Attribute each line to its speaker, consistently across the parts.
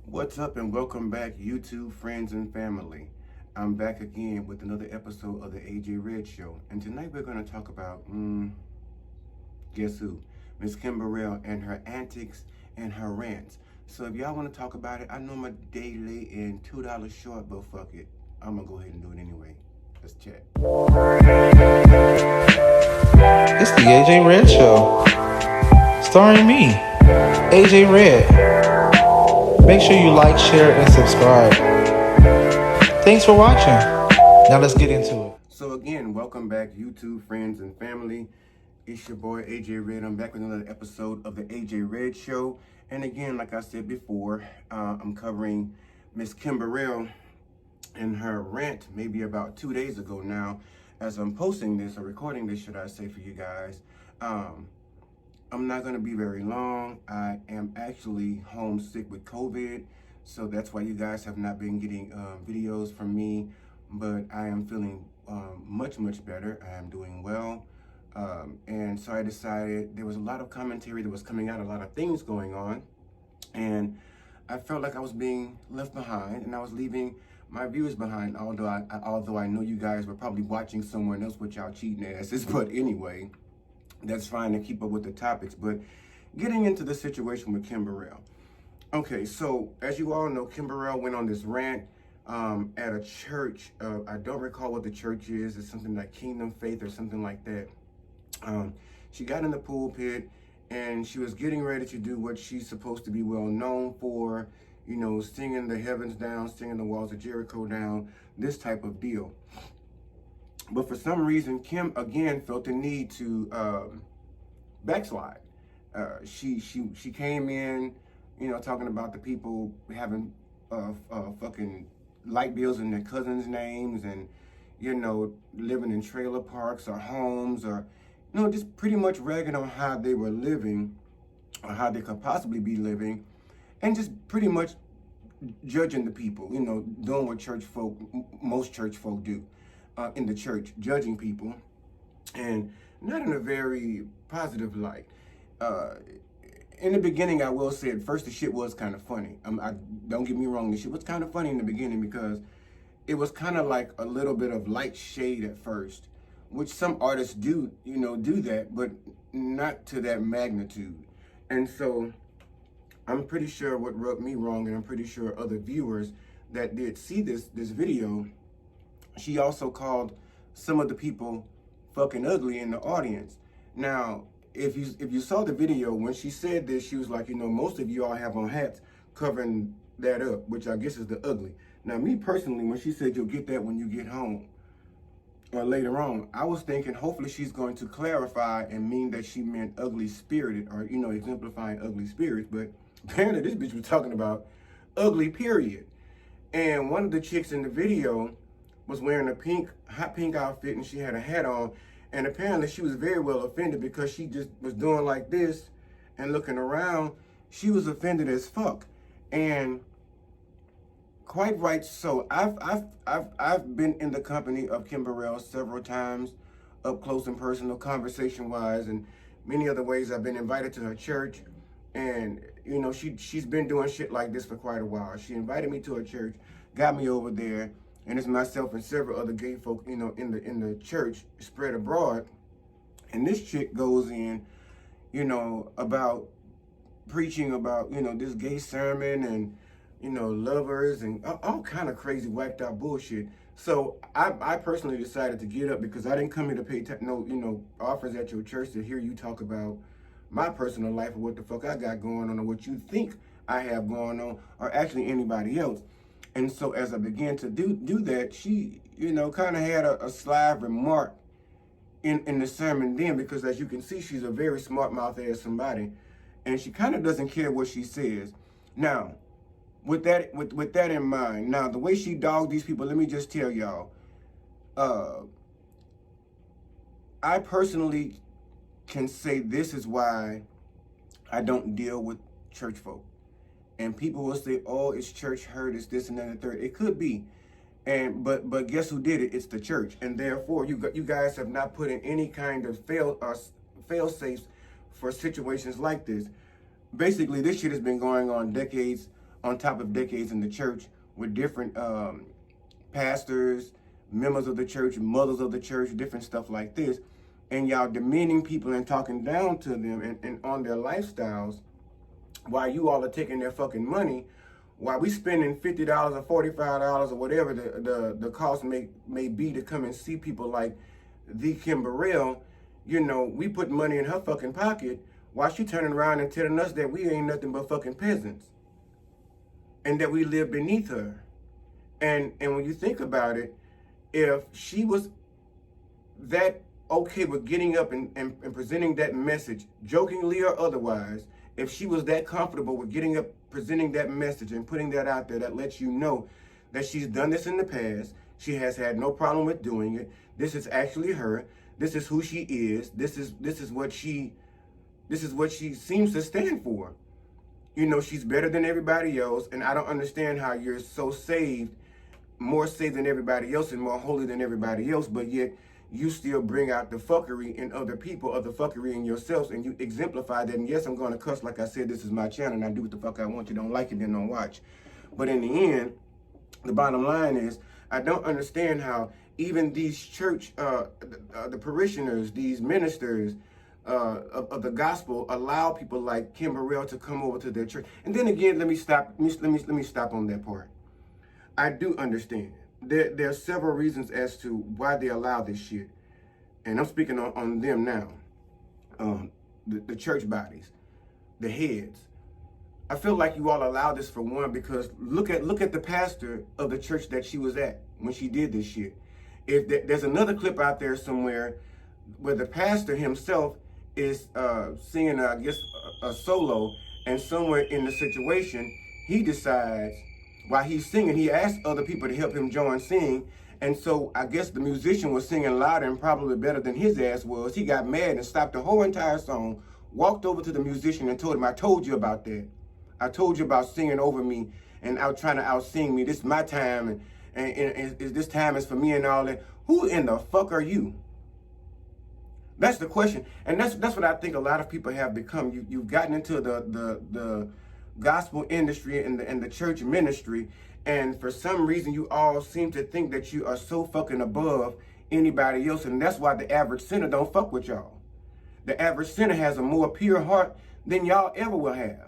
Speaker 1: What's up and welcome back, YouTube friends and family. I'm back again with another episode of the AJ Red Show. And tonight we're going to talk about, guess who? Miss Kim Burrell and her antics and her rants. So if y'all want to talk about it, I know my day late and $2 short, but fuck it. I'm going to go ahead and do it anyway. Let's chat.
Speaker 2: It's the AJ Red Show, starring me, AJ Red. Make sure you like, share, and subscribe. Thanks for watching. Now let's get into it.
Speaker 1: So again, welcome back, YouTube friends and family. It's your boy AJ Red. I'm back with another episode of the AJ Red Show. And again, like I said before, I'm covering Miss Kim Burrell and her rant maybe about 2 days ago now. As I'm posting this, or recording this, should I say, for you guys. I'm not going to be very long. I am actually homesick with COVID, so that's why you guys have not been getting videos from me, but I am feeling much better. I am doing well, and so I decided there was a lot of commentary that was coming out, a lot of things going on, and I felt like I was being left behind, and I was leaving my viewers behind, although I know you guys were probably watching someone else with y'all cheating asses, but anyway, that's fine to keep up with the topics. But getting into the situation with Kim Burrell. Okay, so as you all know, Kim Burrell went on this rant at a church. I don't recall what the church is. It's something like Kingdom Faith or something like that. She got in the pulpit and she was getting ready to do what she's supposed to be well known for, you know, singing the heavens down, singing the walls of Jericho down, this type of deal. But for some reason, Kim again felt the need to backslide. She came in, you know, talking about the people having fucking light bills in their cousins' names, and you know, living in trailer parks or homes, or you know, just pretty much ragging on how they were living or how they could possibly be living, and just pretty much judging the people. You know, doing what most church folk do. In the church, judging people, and not in a very positive light. In the beginning, I will say at first the shit was kind of funny. Don't get me wrong, the shit was kind of funny in the beginning because it was kind of like a little bit of light shade at first, which some artists do, you know, do that, but not to that magnitude. And so I'm pretty sure what rubbed me wrong, and I'm pretty sure other viewers that did see this video, she also called some of the people fucking ugly in the audience. Now, if you saw the video, when she said this, she was like, you know, most of you all have on hats covering that up, which I guess is the ugly. Now, me personally, when she said you'll get that when you get home or later on, I was thinking hopefully she's going to clarify and mean that she meant ugly spirited, or, you know, exemplifying ugly spirits. But apparently this bitch was talking about ugly, period. And one of the chicks in the video was wearing a hot pink outfit, and she had a hat on, and apparently she was very well offended because she just was doing like this and looking around. She was offended as fuck, and quite right so. I've been in the company of Kim Burrell several times, up close and personal, conversation wise, and many other ways. I've been invited to her church, and you know, she's been doing shit like this for quite a while. She invited me to her church, got me over there, and it's myself and several other gay folk, you know, in the church spread abroad. And this chick goes in, you know, about preaching about, you know, this gay sermon and, you know, lovers and all kind of crazy whacked out bullshit. So I personally decided to get up because I didn't come here to pay no, you know, offers at your church to hear you talk about my personal life or what the fuck I got going on or what you think I have going on, or actually anybody else. And so as I began to do that, she, you know, kind of had a sly remark in the sermon then, because as you can see, she's a very smart mouth ass somebody, and she kind of doesn't care what she says. Now, with that in mind, now the way she dogged these people, let me just tell y'all, I personally can say this is why I don't deal with church folk. And people will say, "Oh, it's church hurt, it's this and that and the third." It could be, and but guess who did it? It's the church, and therefore you guys have not put in any kind of fail safes for situations like this. Basically, this shit has been going on decades on top of decades in the church with different pastors, members of the church, mothers of the church, different stuff like this, and y'all demeaning people and talking down to them and on their lifestyles while you all are taking their fucking money, while we spending $50 or $45 or whatever the cost may be to come and see people like the Kim Burrell. You know, we put money in her fucking pocket while she turning around and telling us that we ain't nothing but fucking peasants and that we live beneath her. And when you think about it, if she was that okay with getting up and presenting that message, jokingly or otherwise, if she was that comfortable with getting up, presenting that message and putting that out there, that lets you know that she's done this in the past, she has had no problem with doing it, this is actually her, this is who she is, this is what she seems to stand for. You know, she's better than everybody else, and I don't understand how you're so saved, more saved than everybody else and more holy than everybody else, but yet you still bring out the fuckery in other people or the fuckery in yourselves, and you exemplify that. And yes, I'm going to cuss. Like I said, this is my channel, and I do what the fuck I want. You don't like it, then don't watch. But in the end, the bottom line is, I don't understand how even these church, the parishioners, these ministers of the gospel allow people like Kim Burrell to come over to their church. And then again, let me stop on that part. I do understand. There are several reasons as to why they allow this shit. And I'm speaking on them now. The church bodies, the heads. I feel like you all allow this for one because look at the pastor of the church that she was at when she did this shit. If there's another clip out there somewhere where the pastor himself is singing, I guess, a solo, and somewhere in the situation, he decides, while he's singing, he asked other people to help him join sing. And so I guess the musician was singing louder and probably better than his ass was. He got mad and stopped the whole entire song, walked over to the musician and told him, I told you about that. I told you about singing over me and out trying to out-sing me. This is my time, and this time is for me and all that. Who in the fuck are you? That's the question. And that's what I think a lot of people have become. You've gotten into the gospel industry and the church ministry, and for some reason you all seem to think that you are so fucking above anybody else, and that's why the average sinner don't fuck with y'all. The average sinner has a more pure heart than y'all ever will have.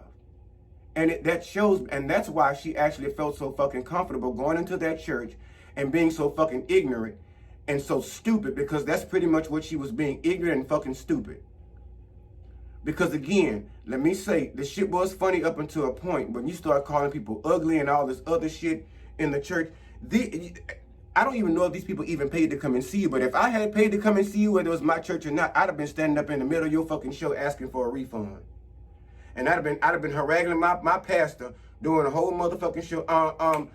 Speaker 1: And that shows, and that's why she actually felt so fucking comfortable going into that church and being so fucking ignorant and so stupid, because that's pretty much what she was, being ignorant and fucking stupid. Because again, let me say, the shit was funny up until a point. When you start calling people ugly and all this other shit in the church, I don't even know if these people even paid to come and see you. But if I had paid to come and see you, whether it was my church or not, I'd have been standing up in the middle of your fucking show asking for a refund. And I'd have been haranguing my pastor doing a whole motherfucking show.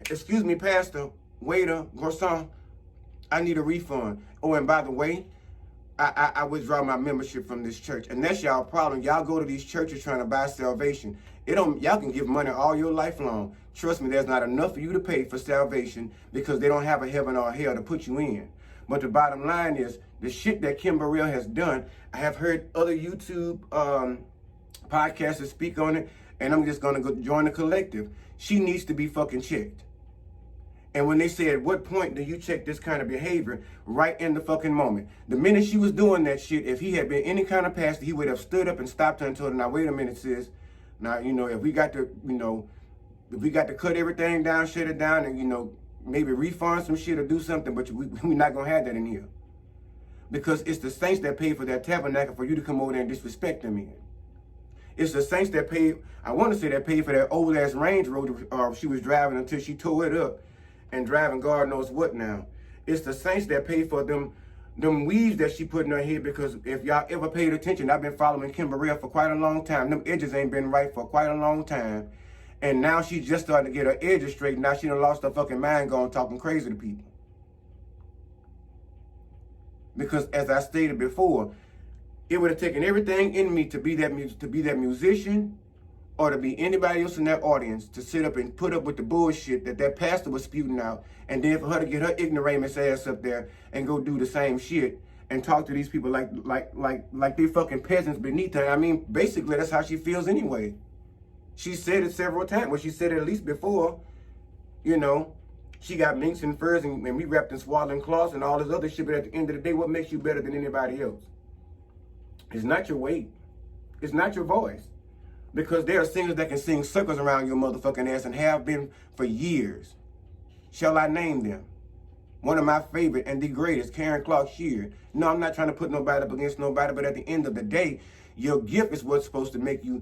Speaker 1: Excuse me, pastor, waiter, garçon, I need a refund. Oh, and by the way, I withdraw my membership from this church. And that's y'all problem. Y'all go to these churches trying to buy salvation. Y'all can give money all your life long. Trust me, there's not enough for you to pay for salvation because they don't have a heaven or a hell to put you in. But the bottom line is, the shit that Kim Burrell has done, I have heard other YouTube podcasters speak on it, and I'm just gonna go join the collective. She needs to be fucking checked. And when they say, at what point do you check this kind of behavior? Right in the fucking moment. The minute she was doing that shit, if he had been any kind of pastor, he would have stood up and stopped her and told her, now wait a minute, sis. Now, if we got to cut everything down, shut it down, and, maybe refund some shit or do something, but we're not going to have that in here. Because it's the saints that pay for that tabernacle for you to come over there and disrespect them in. It's the saints that pay, I want to say that paid for that old ass Range Rover she was driving until she tore it up and driving God knows what now. It's the saints that pay for them weaves that she put in her head, because if y'all ever paid attention, I've been following Kim Burrell for quite a long time. Them edges ain't been right for quite a long time. And now she's just starting to get her edges straight. Now she done lost her fucking mind going talking crazy to people. Because as I stated before, it would have taken everything in me to be that musician or to be anybody else in that audience to sit up and put up with the bullshit that pastor was spewing out, and then for her to get her ignoramus ass up there and go do the same shit and talk to these people like they fucking peasants beneath her. I mean, basically that's how she feels anyway. She said it several times. Well, she said it at least before, you know. She got minks and furs and we wrapped in swaddling cloths and all this other shit. But at the end of the day, what makes you better than anybody else? It's not your weight. It's not your voice. Because there are singers that can sing circles around your motherfucking ass and have been for years. Shall I name them? One of my favorite and the greatest, Karen Clark Sheard. No, I'm not trying to put nobody up against nobody, but at the end of the day, your gift is what's supposed to make you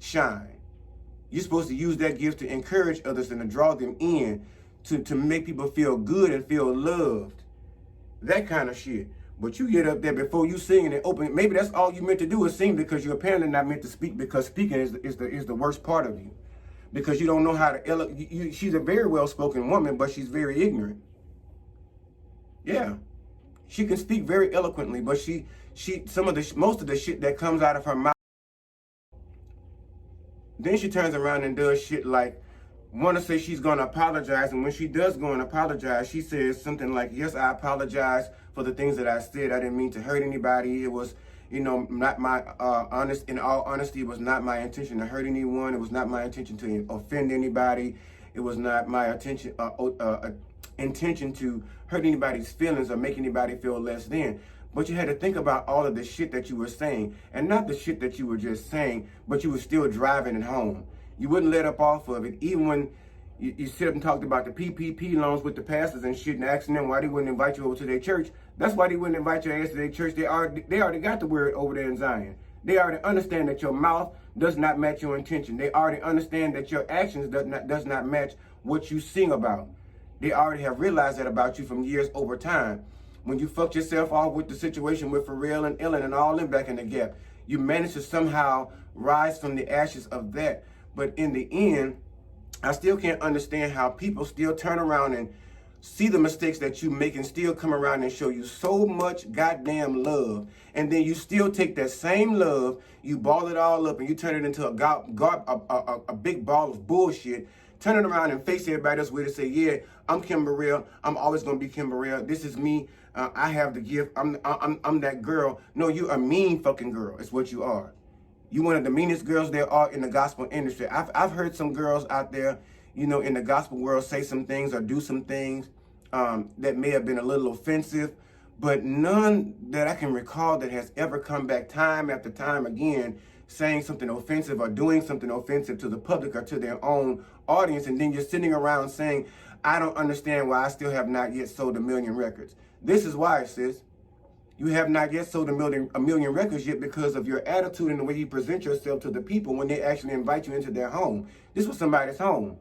Speaker 1: shine. You're supposed to use that gift to encourage others and to draw them in, to make people feel good and feel loved. That kind of shit. But you get up there before you sing and open. Maybe that's all you meant to do is sing because you're apparently not meant to speak, because speaking is the worst part of you. Because you don't know how to, she's a very well-spoken woman, but she's very ignorant. Yeah. She can speak very eloquently, but most of the shit that comes out of her mouth. Then she turns around and does shit like, want to say she's going to apologize. And when she does go and apologize, she says something like, yes, I apologize for the things that I said. I didn't mean to hurt anybody. It was, not my, in all honesty, it was not my intention to hurt anyone. It was not my intention to offend anybody. It was not my intention to hurt anybody's feelings or make anybody feel less than. But you had to think about all of the shit that you were saying, and not the shit that you were just saying, but you were still driving it home. You wouldn't let up off of it, even when you sit up and talked about the PPP loans with the pastors and shit and asking them why they wouldn't invite you over to their church. That's why they wouldn't invite your ass to their church. They already got the word over there in Zion. They already understand that your mouth does not match your intention. They already understand that your actions does not match what you sing about. They already have realized that about you from years over time. When you fucked yourself off with the situation with Burrell and Ellen and all them back in the gap, you managed to somehow rise from the ashes of that. But in the end, I still can't understand how people still turn around and see the mistakes that you make and still come around and show you so much goddamn love. And then you still take that same love, you ball it all up and you turn it into a big ball of bullshit. Turn it around and face everybody else with it. Say, yeah, I'm Kim Burrell. I'm always going to be Kim Burrell. This is me. I have the gift. I'm that girl. No, you a mean fucking girl. It's what you are. You one of the meanest girls there are in the gospel industry. I've heard some girls out there, in the gospel world say some things or do some things that may have been a little offensive, but none that I can recall that has ever come back time after time again saying something offensive or doing something offensive to the public or to their own audience, and then you're sitting around saying, I don't understand why I still have not yet sold 1 million records. This is why, sis. You have not yet sold a million records yet because of your attitude and the way you present yourself to the people when they actually invite you into their home. This was somebody's home.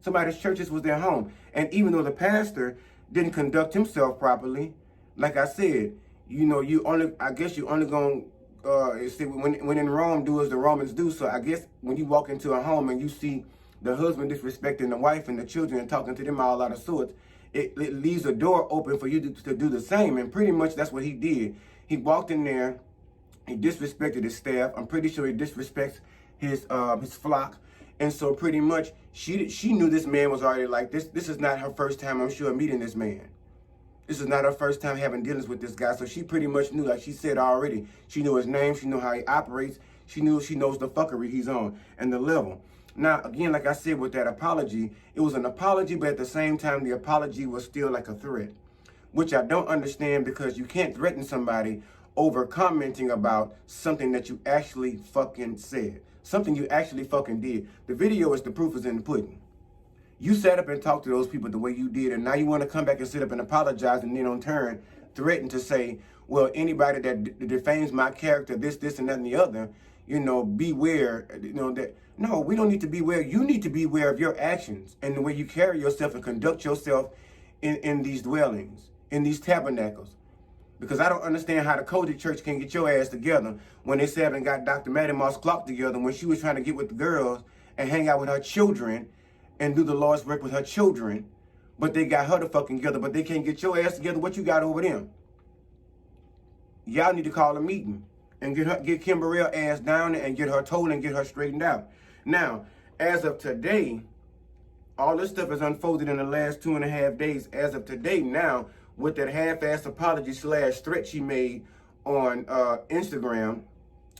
Speaker 1: Somebody's church, this was their home. And even though the pastor didn't conduct himself properly, like I said, I guess you only going when in Rome, do as the Romans do. So I guess when you walk into a home and you see the husband disrespecting the wife and the children and talking to them all out of sorts, it leaves a door open for you to do the same. And pretty much that's what he did. He walked in there, he disrespected his staff. I'm pretty sure he disrespects his flock. And so pretty much she knew this man was already like this. This is not her first time, I'm sure, meeting this man. This is not her first time having dealings with this guy. So she pretty much knew, like she said already, she knew his name, she knew how he operates, she knows the fuckery he's on and the level. Now, again, like I said, with that apology, it was an apology, but at the same time, the apology was still like a threat, which I don't understand, because you can't threaten somebody over commenting about something that you actually fucking said, something you actually fucking did. The video is the proof is in the pudding. You sat up and talked to those people the way you did, and now you want to come back and sit up and apologize and then on turn threaten to say, well, anybody that defames my character, this, and that, and the other, beware, that. No, we don't need to beware. You need to beware of your actions and the way you carry yourself and conduct yourself in these dwellings, in these tabernacles. Because I don't understand how the Kojic church can get your ass together when they sat and got Dr. Maddie Moss Clark together when she was trying to get with the girls and hang out with her children and do the Lord's work with her children. But they got her to fucking together, but they can't get your ass together. What you got over them? Y'all need to call a meeting and get Kim Burrell ass down and get her told and get her straightened out. Now, as of today, all this stuff is unfolded in the last 2.5 days. As of today, now, with that half-assed apology / threat she made on Instagram,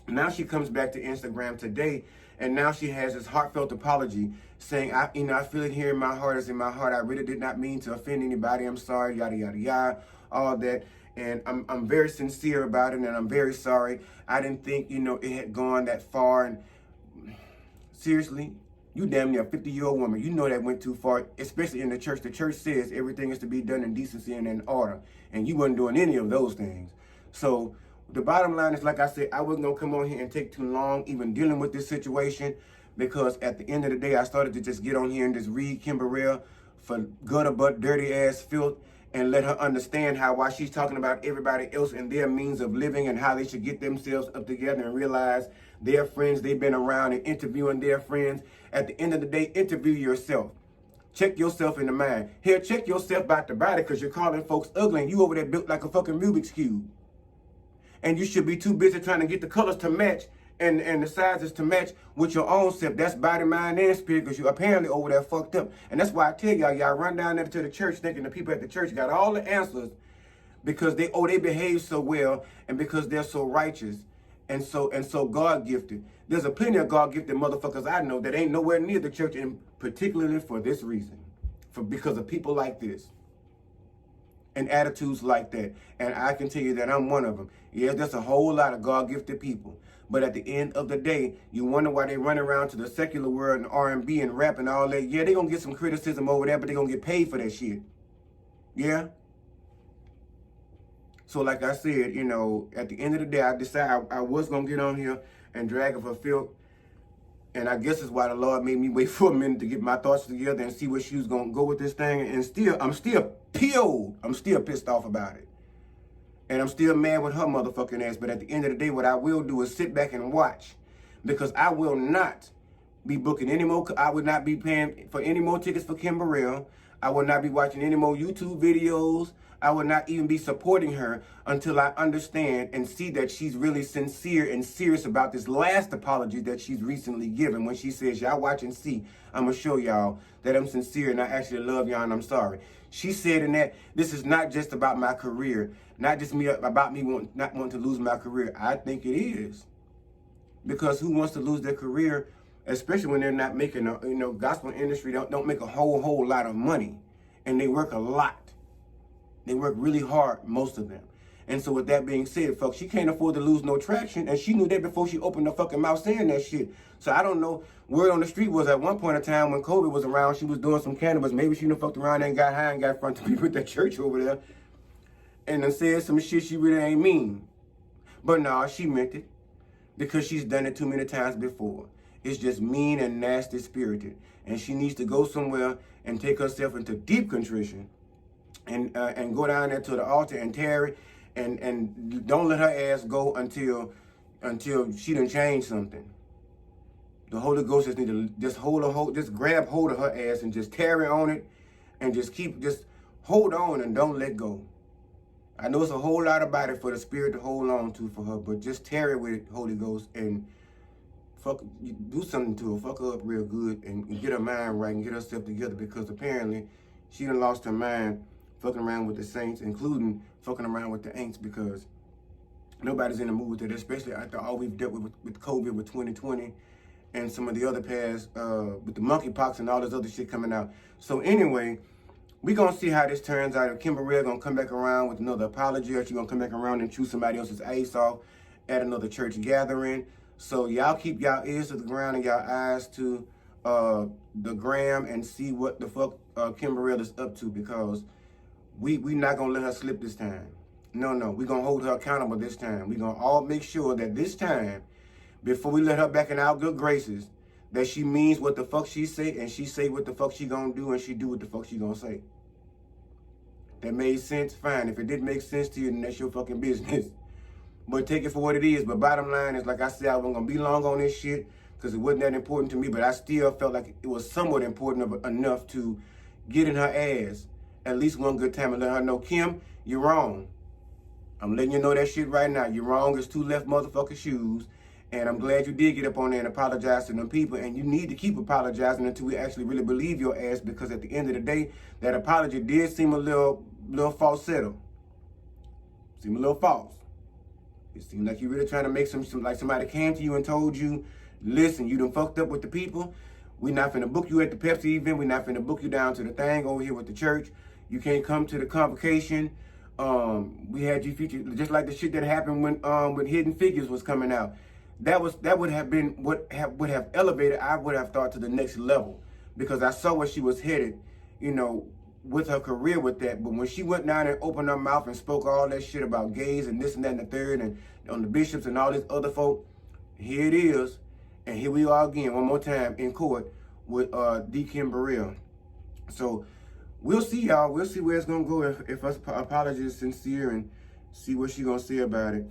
Speaker 1: now she comes back to Instagram today And now she has this heartfelt apology saying, I feel it here in my heart, it's in my heart. I really did not mean to offend anybody. I'm sorry, yada, yada, yada, all that. And I'm very sincere about it, and I'm very sorry. I didn't think, it had gone that far. And seriously, you damn near a 50-year-old woman. You know that went too far, especially in the church. The church says everything is to be done in decency and in order. And you wasn't doing any of those things. So the bottom line is, like I said, I wasn't going to come on here and take too long even dealing with this situation, because at the end of the day, I started to just get on here and just read Kim Burrell for gutter butt, dirty ass filth, and let her understand how, while she's talking about everybody else and their means of living and how they should get themselves up together and realize their friends they've been around and interviewing their friends. At the end of the day, interview yourself. Check yourself in the mind. Here, check yourself about the body, because you're calling folks ugly and you over there built like a fucking Rubik's Cube. And you should be too busy trying to get the colors to match and the sizes to match with your own self. That's body, mind, and spirit, because you apparently over there fucked up. And that's why I tell y'all run down there to the church thinking the people at the church got all the answers because they behave so well and because they're so righteous and so God gifted. There's a plenty of God gifted motherfuckers I know that ain't nowhere near the church, and particularly for this reason, because of people like this and attitudes like that. And I can tell you that I'm one of them. Yeah, there's a whole lot of God-gifted people. But at the end of the day, you wonder why they run around to the secular world and R&B and rap and all that. Yeah, they're going to get some criticism over there, but they're going to get paid for that shit. Yeah? So like I said, at the end of the day, I decided I was going to get on here and drag her for filth. And I guess it's why the Lord made me wait for a minute to get my thoughts together and see where she was going to go with this thing. And I'm still peeled. I'm still pissed off about it. And I'm still mad with her motherfucking ass. But at the end of the day, what I will do is sit back and watch. Because I will not be booking any more. I would not be paying for any more tickets for Kim Burrell. I will not be watching any more YouTube videos. I will not even be supporting her until I understand and see that she's really sincere and serious about this last apology that she's recently given. When she says, y'all watch and see, I'm going to show y'all that I'm sincere and I actually love y'all and I'm sorry. She said in that, this is not just about my career, not just about me not wanting to lose my career. I think it is. Because who wants to lose their career, especially when they're not making, gospel industry don't make a whole lot of money. And they work a lot. They work really hard, most of them. And so with that being said, folks, she can't afford to lose no traction. And she knew that before she opened her fucking mouth saying that shit. So I don't know. Word on the street was at one point in time when COVID was around, she was doing some cannabis. Maybe she done fucked around and got high and got in front of people at that church over there. And then said some shit she really ain't mean. But nah, she meant it. Because she's done it too many times before. It's just mean and nasty spirited. And she needs to go somewhere and take herself into deep contrition. And go down there to the altar and tarry, and don't let her ass go until she done changed something. The Holy Ghost just need to just grab hold of her ass and just tarry on it, and just hold on and don't let go. I know it's a whole lot about it for the Spirit to hold on to for her, but just tarry with it, Holy Ghost, and do something to her, fuck her up real good, and get her mind right and get herself together, because apparently she done lost her mind fucking around with the saints, including fucking around with the ain'ts, because nobody's in the mood with it, especially after all we've dealt with COVID, with 2020, and some of the other past, with the monkeypox and all this other shit coming out. So anyway, we gonna see how this turns out. If Kim Burrell gonna come back around with another apology, or she gonna come back around and chew somebody else's ace off at another church gathering. So y'all keep y'all ears to the ground and y'all eyes to the gram and see what the fuck Kim Burrell is up to, because we not gonna let her slip this time. No, we gonna hold her accountable this time. We gonna all make sure that this time, before we let her back in our good graces, that she means what the fuck she say, and she say what the fuck she gonna do, and she do what the fuck she gonna say. That made sense? Fine. If it didn't make sense to you, then that's your fucking business. But take it for what it is. But bottom line is, like I said, I wasn't gonna be long on this shit, because it wasn't that important to me, but I still felt like it was somewhat important enough to get in her ass at least one good time and let her know, Kim, you're wrong. I'm letting you know that shit right now. You're wrong as two left motherfucking shoes. And I'm glad you did get up on there and apologize to them people. And you need to keep apologizing until we actually really believe your ass, because at the end of the day, that apology did seem a little falsetto. Seemed a little false. It seemed like you really trying to make some like somebody came to you and told you Listen, you done fucked up with the people. We not finna book you at the Pepsi event. We not finna book you down to the thing over here with the church. You can't come to the convocation. We had you featured just like the shit that happened when Hidden Figures was coming out. That would have been would have elevated. I would have thought to the next level because I saw where she was headed. You know, with her career with that. But when she went down and opened her mouth and spoke all that shit about gays and this and that and the third and on the bishops and all these other folk, here it is. And here we are again, one more time in court with Deacon Burrell. So we'll see, y'all. We'll see where it's going to go if her apology is sincere and see what she going to say about it.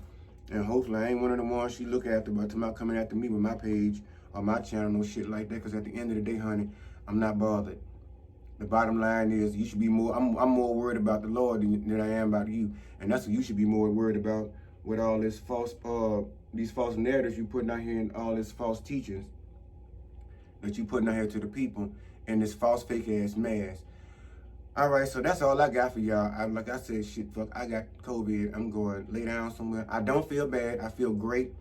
Speaker 1: And hopefully I ain't one of the ones she look after, but tomorrow coming after me with my page or my channel, no shit like that. Because at the end of the day, honey, I'm not bothered. The bottom line is you should be more, I'm more worried about the Lord than I am about you. And that's what you should be more worried about with all this these false narratives you putting out here and all this false teachings that you putting out here to the people and this false fake ass mask. All right, so that's all I got for y'all. Like I said, shit, fuck, I got COVID. I'm going to lay down somewhere. I don't feel bad. I feel great.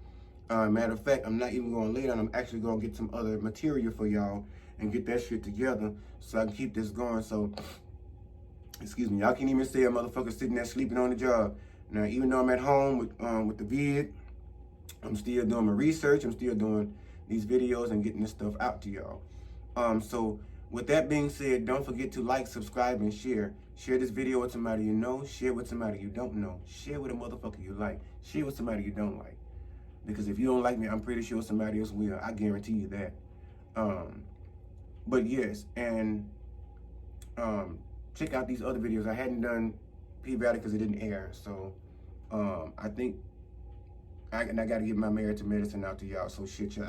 Speaker 1: Matter of fact, I'm not even going to lay down. I'm actually going to get some other material for y'all and get that shit together so I can keep this going. So, excuse me, y'all can't even say a motherfucker sitting there sleeping on the job. Now, even though I'm at home with the vid, I'm still doing my research. I'm still doing these videos and getting this stuff out to y'all. So with that being said, don't forget to like, subscribe, and share. Share this video with somebody you know. Share with somebody you don't know. Share with a motherfucker you like. Share with somebody you don't like. Because if you don't like me, I'm pretty sure somebody else will. I guarantee you that. But yes, and check out these other videos. I hadn't done P-Valley because it didn't air. So I think I got to get my married to medicine out to y'all. So shit, y'all.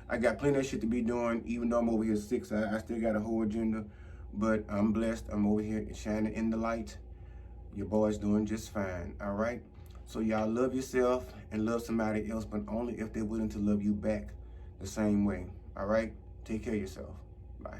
Speaker 1: I got plenty of shit to be doing. Even though I'm over here sick, so I still got a whole agenda. But I'm blessed. I'm over here shining in the light. Your boy's doing just fine. All right. So y'all love yourself and love somebody else, but only if they're willing to love you back the same way. All right. Take care of yourself. Bye.